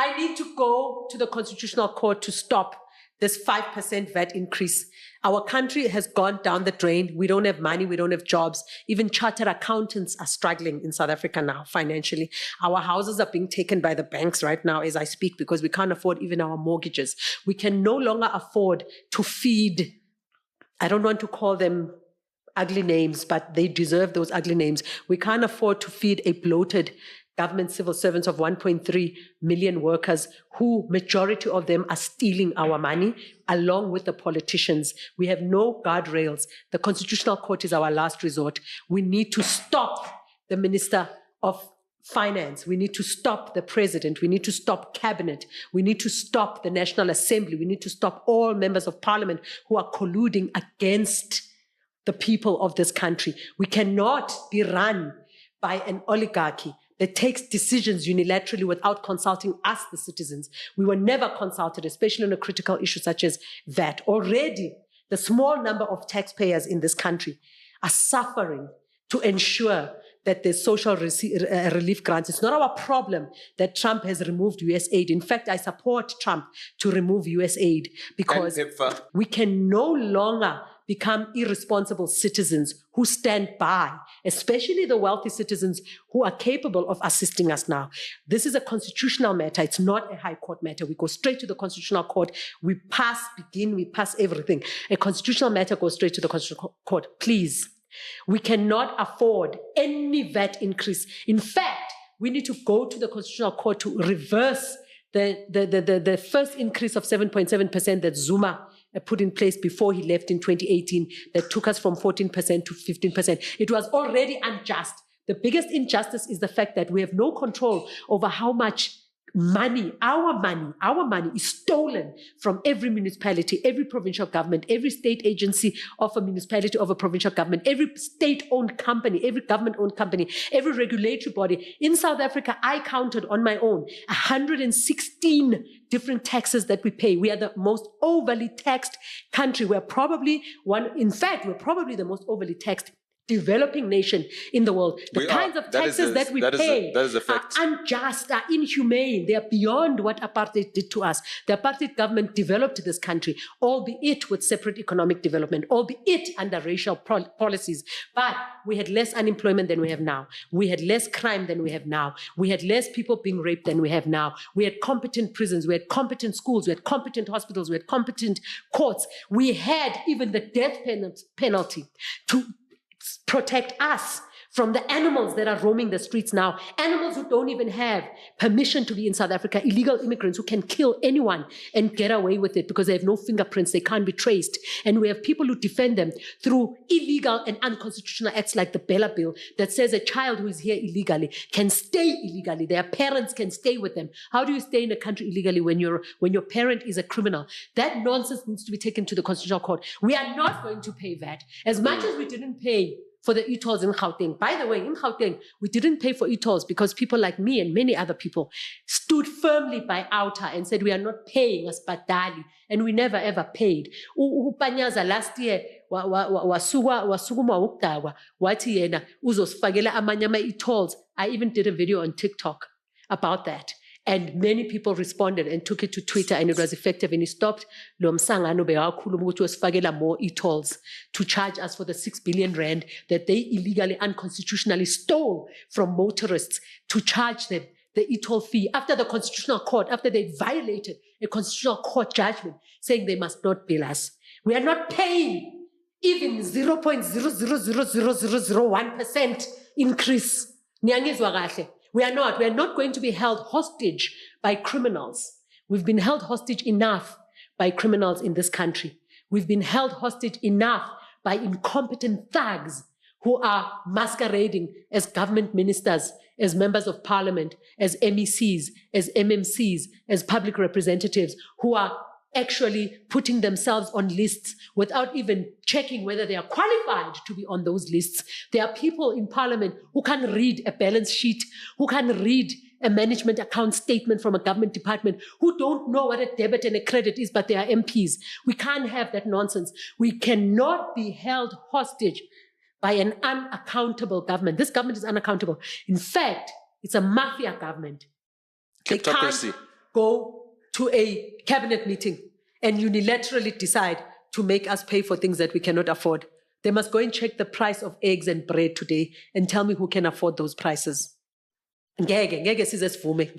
I need to go to the Constitutional Court to stop this 5% VAT increase. Our country has gone down the drain. We don't have money. We don't have jobs. Even chartered accountants are struggling in South Africa now financially. Our houses are being taken by the banks right now as I speak because we can't afford even our mortgages. We can no longer afford to feed, I don't want to call them ugly names, but they deserve those ugly names. We can't afford to feed a bloated government civil servants of 1.3 million workers who, majority of them, are stealing our money along with the politicians. We have no guardrails. The Constitutional Court is our last resort. We need to stop the Minister of Finance. We need to stop the President. We need to stop Cabinet. We need to stop the National Assembly. We need to stop all members of Parliament who are colluding against the people of this country. We cannot be run by an oligarchy that takes decisions unilaterally without consulting us, the citizens. We were never consulted, especially on a critical issue such as VAT. Already, the small number of taxpayers in this country are suffering to ensure that there's social relief grants. It's not our problem that Trump has removed US aid. In fact, I support Trump to remove US aid because we can no longer become irresponsible citizens who stand by, especially the wealthy citizens who are capable of assisting us now. This is a constitutional matter. It's not a high court matter. We go straight to the Constitutional Court. We pass everything. A constitutional matter goes straight to the Constitutional Court. Please. We cannot afford any VAT increase. In fact, we need to go to the Constitutional Court to reverse the first increase of 7.7% that Zuma put in place before he left in 2018 that took us from 14% to 15%. It was already unjust. The biggest injustice is the fact that we have no control over how much money, our money is stolen from every municipality, every provincial government, every state agency of a municipality, of a provincial government, every state-owned company, every government-owned company, every regulatory body. In South Africa, I counted on my own 116 different taxes that we pay. We are the most overly taxed country. We're probably the most overly taxed developing nation in the world. The kinds of taxes that we pay are unjust, are inhumane. They are beyond what apartheid did to us. The apartheid government developed this country, albeit with separate economic development, albeit under racial policies. But we had less unemployment than we have now. We had less crime than we have now. We had less people being raped than we have now. We had competent prisons. We had competent schools. We had competent hospitals. We had competent courts. We had even the death penalty to protect us from the animals that are roaming the streets now, animals who don't even have permission to be in South Africa, illegal immigrants who can kill anyone and get away with it because they have no fingerprints, they can't be traced. And we have people who defend them through illegal and unconstitutional acts like the Bella Bill that says a child who is here illegally can stay illegally. Their parents can stay with them. How do you stay in a country illegally when your parent is a criminal? That nonsense needs to be taken to the Constitutional Court. We are not going to pay that. As much as we didn't pay for the e-tolls in Gauteng. By the way, in Gauteng, we didn't pay for e-tolls because people like me and many other people stood firmly by OUTA and said, we are not paying as Badali, and we never ever paid. Upanyaza last year, wasukuma ukdawa, wathi yena, uzosifakela amanye ama e-tolls. I even did a video on TikTok about that. And many people responded and took it to Twitter, and it was effective. And he stopped lo msangano bewakhuluma ukuthi wasifakela more e-tolls to charge us for the 6 billion rand that they illegally, unconstitutionally stole from motorists to charge them the e-toll fee after the Constitutional Court, after they violated a Constitutional Court judgment saying they must not bill us. We are not paying even 0.0000001% increase. Niyangizwa kahle. We are not going to be held hostage by criminals. We've been held hostage enough by criminals in this country. We've been held hostage enough by incompetent thugs who are masquerading as government ministers, as members of parliament, as MECs, as MMCs, as public representatives, who are actually putting themselves on lists without even checking whether they are qualified to be on those lists. There are people in parliament who can read a balance sheet, who can read a management account statement from a government department, who don't know what a debit and a credit is, but they are MPs. We can't have that nonsense. We cannot be held hostage by an unaccountable government. This government is unaccountable. In fact, it's a mafia government. Kleptocracy. go to a cabinet meeting and unilaterally decide to make us pay for things that we cannot afford. They must go and check the price of eggs and bread today and tell me who can afford those prices. Ngeke size sivume.